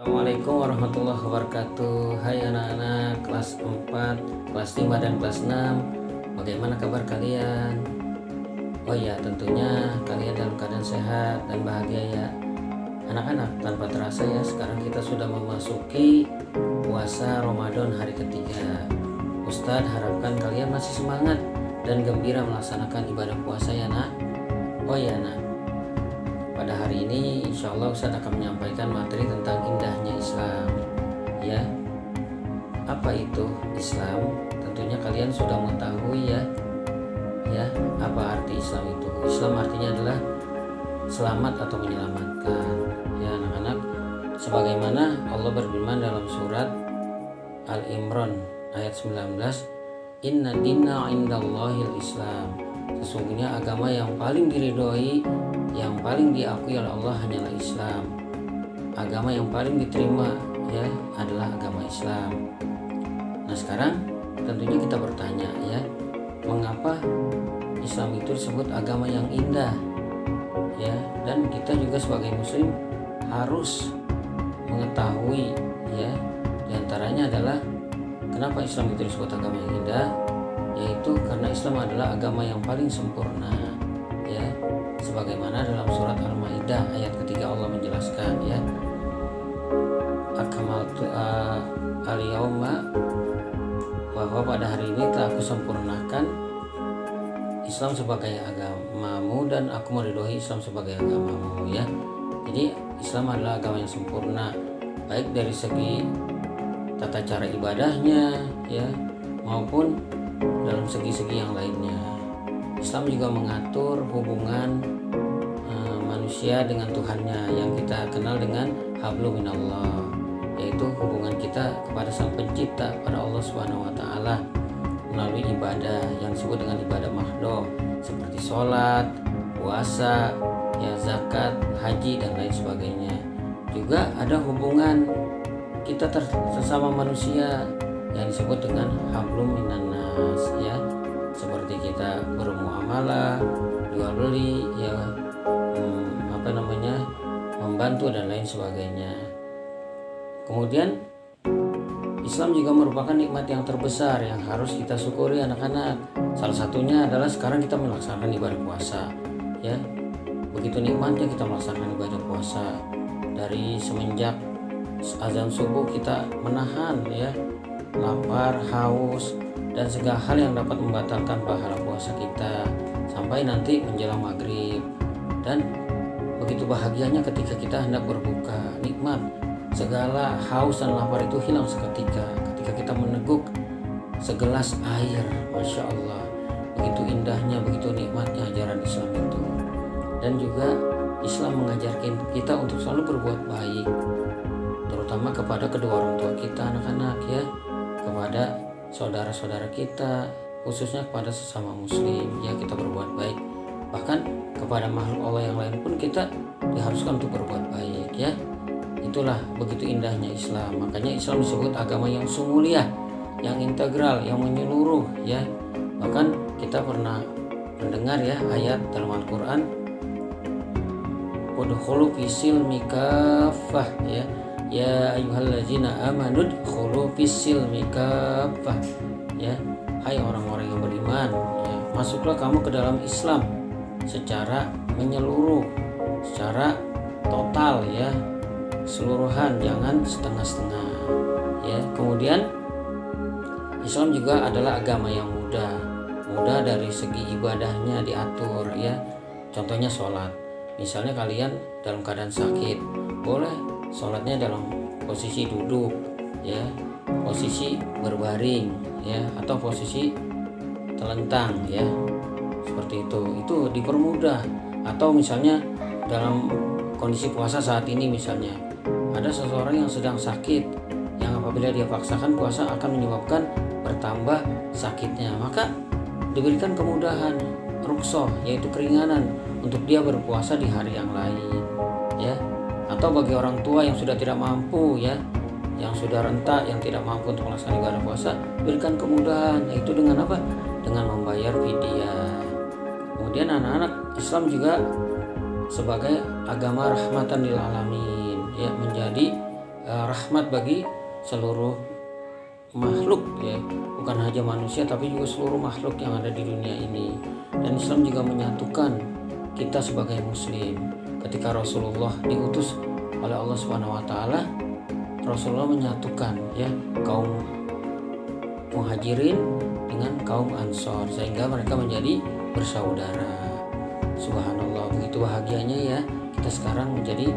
Assalamualaikum warahmatullahi wabarakatuh. Hai anak-anak kelas 4, kelas 5 dan kelas 6. Bagaimana kabar kalian? Oh ya, tentunya kalian dalam keadaan sehat dan bahagia ya. Anak-anak, tanpa terasa ya, sekarang kita sudah memasuki puasa Ramadan hari ketiga. Ustadz harapkan kalian masih semangat dan gembira melaksanakan ibadah puasa ya nak. Oh ya nak, pada hari ini insya Allah Ustadz akan menyampaikan materi tentang indahnya Islam. Ya, apa itu Islam? Tentunya kalian sudah mengetahui ya. Ya, apa arti Islam itu? Islam artinya adalah selamat atau menyelamatkan. Ya anak-anak, sebagaimana Allah berfirman dalam surat Al-Imran ayat 19, Inna dinna indallahil Islam. Sesungguhnya agama yang paling diridhoi, yang paling diakui oleh Allah hanyalah Islam. Agama yang paling diterima ya adalah agama Islam. Nah sekarang tentunya kita bertanya ya, mengapa Islam itu disebut agama yang indah? Ya, dan kita juga sebagai muslim harus mengetahui ya, diantaranya adalah kenapa Islam itu disebut agama yang indah, yaitu karena Islam adalah agama yang paling sempurna ya, sebagaimana dalam surat Al-Maidah ayat ketiga Allah menjelaskan ya, akmaltu al-yauma, bahwa pada hari ini telah aku sempurnakan Islam sebagai agamamu dan aku meridhoi Islam sebagai agamamu ya. Jadi Islam adalah agama yang sempurna, baik dari segi tata cara ibadahnya ya, maupun dalam segi-segi yang lainnya. Islam juga mengatur hubungan manusia dengan Tuhannya yang kita kenal dengan hablum minallah, yaitu hubungan kita kepada Sang Pencipta, pada Allah Subhanahu wa taala, melalui ibadah yang disebut dengan ibadah mahdoh seperti sholat, puasa, ya zakat, haji dan lain sebagainya. Juga ada hubungan kita sesama manusia yang disebut dengan hablum minannas ya, seperti kita bermuamalah, jual beli ya, membantu dan lain sebagainya. Kemudian Islam juga merupakan nikmat yang terbesar yang harus kita syukuri anak-anak. Salah satunya adalah sekarang kita melaksanakan ibadah puasa ya. Begitu nikmatnya kita melaksanakan ibadah puasa, dari semenjak azan subuh kita menahan ya lapar, haus, dan segala hal yang dapat membatalkan pahala puasa kita sampai nanti menjelang maghrib. Dan begitu bahagianya ketika kita hendak berbuka, nikmat, segala haus dan lapar itu hilang seketika ketika kita meneguk segelas air. Masya Allah, begitu indahnya, begitu nikmatnya ajaran Islam itu. Dan juga Islam mengajarkan kita untuk selalu berbuat baik, terutama kepada kedua orang tua kita anak-anak ya, kepada saudara-saudara kita, khususnya kepada sesama muslim ya, kita berbuat baik. Bahkan kepada makhluk Allah yang lain pun kita diharuskan untuk berbuat baik ya. Itulah begitu indahnya Islam. Makanya Islam disebut agama yang sumulia, yang integral, yang menyeluruh ya. Bahkan kita pernah mendengar ya ayat dalam Al-Quran, udkhulu fisilmi kaffah ya, ya ayyuhallazina amanu udkhulu fisilmi kaffah ya, hai orang-orang yang beriman ya, masuklah kamu ke dalam Islam secara menyeluruh, secara total ya, keseluruhan, jangan setengah-setengah ya. Kemudian Islam juga adalah agama yang mudah dari segi ibadahnya diatur ya. Contohnya sholat, misalnya kalian dalam keadaan sakit, boleh sholatnya dalam posisi duduk ya, posisi berbaring ya, atau posisi telentang ya, seperti itu dipermudah. Atau misalnya dalam kondisi puasa saat ini, misalnya ada seseorang yang sedang sakit, yang apabila dia paksakan puasa akan menyebabkan bertambah sakitnya, maka diberikan kemudahan, rukhsah, yaitu keringanan untuk dia berpuasa di hari yang lain ya. Atau bagi orang tua yang sudah tidak mampu ya, yang sudah renta, yang tidak mampu untuk melaksanakan ibadah puasa, berikan kemudahan, yaitu dengan apa? Dengan membayar fidyah. Kemudian anak-anak, Islam juga sebagai agama rahmatan lil alamin ya, menjadi rahmat bagi seluruh makhluk ya, bukan hanya manusia tapi juga seluruh makhluk yang ada di dunia ini. Dan Islam juga menyatukan kita sebagai muslim. Ketika Rasulullah diutus oleh Allah Subhanahu wa taala, Rasulullah menyatukan ya kaum Muhajirin dengan kaum Ansor sehingga mereka menjadi bersaudara. Subhanallah, begitu bahagianya ya kita sekarang menjadi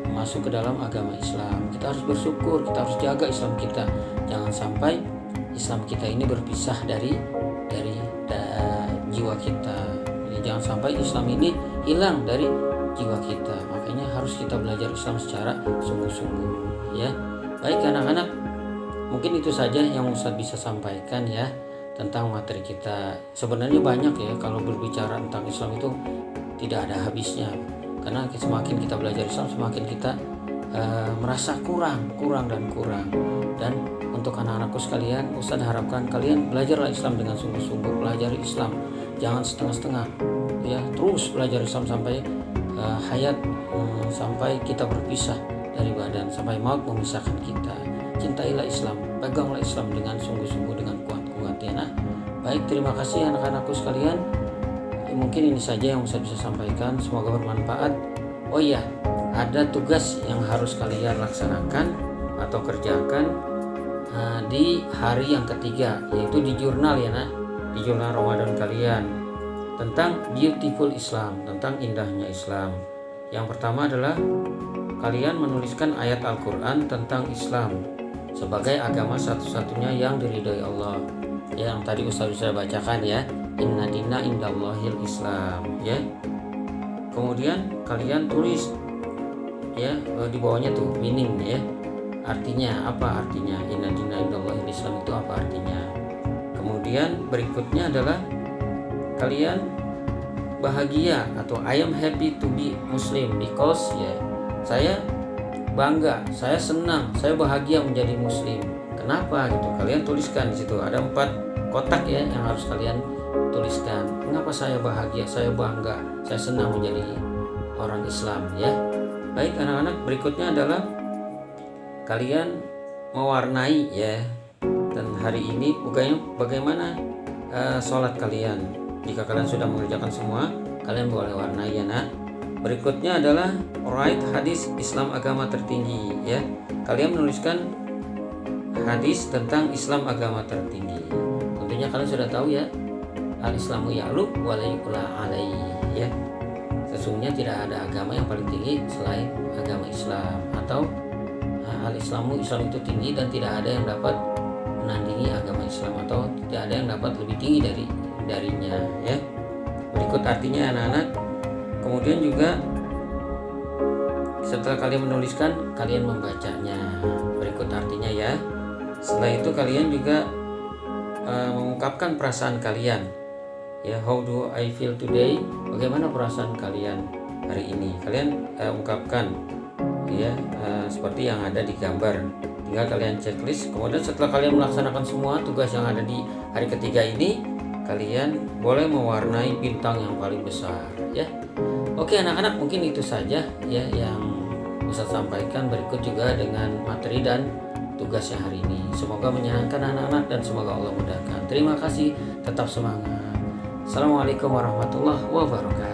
masuk ke dalam agama Islam. Kita harus bersyukur, kita harus jaga Islam kita. Jangan sampai Islam kita ini berpisah dari jiwa kita. Jadi jangan sampai Islam ini hilang dari jiwa kita. Makanya harus kita belajar Islam secara sungguh-sungguh ya. Baik anak-anak, mungkin itu saja yang Ustadz bisa sampaikan ya tentang materi kita. Sebenarnya banyak ya, kalau berbicara tentang Islam itu tidak ada habisnya. Karena semakin kita belajar Islam, semakin kita merasa kurang. Dan untuk anak-anakku sekalian, Ustadz harapkan kalian belajarlah Islam dengan sungguh-sungguh. Pelajari Islam, jangan setengah-setengah ya. Terus belajar Islam sampai hayat, sampai kita berpisah dari badan, sampai maut memisahkan kita. Cintailah Islam, peganglah Islam dengan sungguh-sungguh, dengan kuat-kuat ya. Nah, baik, terima kasih anak-anakku sekalian. Mungkin ini saja yang saya bisa sampaikan, semoga bermanfaat. Oh iya, ada tugas yang harus kalian laksanakan atau kerjakan di hari yang ketiga, yaitu di jurnal ya nak, di jurnal Ramadan kalian, tentang beautiful Islam, tentang indahnya Islam. Yang pertama adalah kalian menuliskan ayat Al-Quran tentang Islam sebagai agama satu-satunya yang diridhoi Allah. Yang tadi Ustaz sudah bacakan ya, inna dina indallahil Islam ya. Kemudian kalian tulis ya di bawahnya tuh meaning ya, artinya apa, artinya inna dina indallahil Islam itu apa artinya. Kemudian berikutnya adalah kalian bahagia atau I am happy to be Muslim because ya, saya bangga, saya senang, saya bahagia menjadi Muslim. Kenapa gitu? Kalian tuliskan di situ, ada 4 kotak ya yang harus kalian tuliskan. Kenapa saya bahagia, saya bangga, saya senang menjadi orang Islam ya. Baik anak-anak, berikutnya adalah kalian mewarnai ya. Dan hari ini bagaimana sholat kalian. Jika kalian sudah mengerjakan semua, kalian boleh warnai ya nak. Berikutnya adalah write hadis Islam agama tertinggi ya. Kalian menuliskan hadis tentang Islam agama tertinggi. Tentunya kalian sudah tahu ya, al-Islamu ya'lu wa la yu'la alaihi ya. Sesungguhnya tidak ada agama yang paling tinggi selain agama Islam, atau al-Islamu, Islam itu tinggi dan tidak ada yang dapat menandingi agama Islam, atau tidak ada yang dapat lebih tinggi darinya ya. Berikut artinya anak-anak. Kemudian juga setelah kalian menuliskan, kalian membacanya. Berikut artinya ya. Setelah itu kalian juga mengungkapkan perasaan kalian ya. How do I feel today? Bagaimana perasaan kalian hari ini? Kalian ungkapkan ya seperti yang ada di gambar. Tinggal kalian checklist. Kemudian setelah kalian melaksanakan semua tugas yang ada di hari ketiga ini, kalian boleh mewarnai bintang yang paling besar ya. Oke anak-anak, mungkin itu saja ya yang bisa sampaikan. Berikut juga dengan materi dan tugasnya hari ini. Semoga menyenangkan anak-anak dan semoga Allah mudahkan. Terima kasih, tetap semangat. Assalamualaikum warahmatullahi wabarakatuh.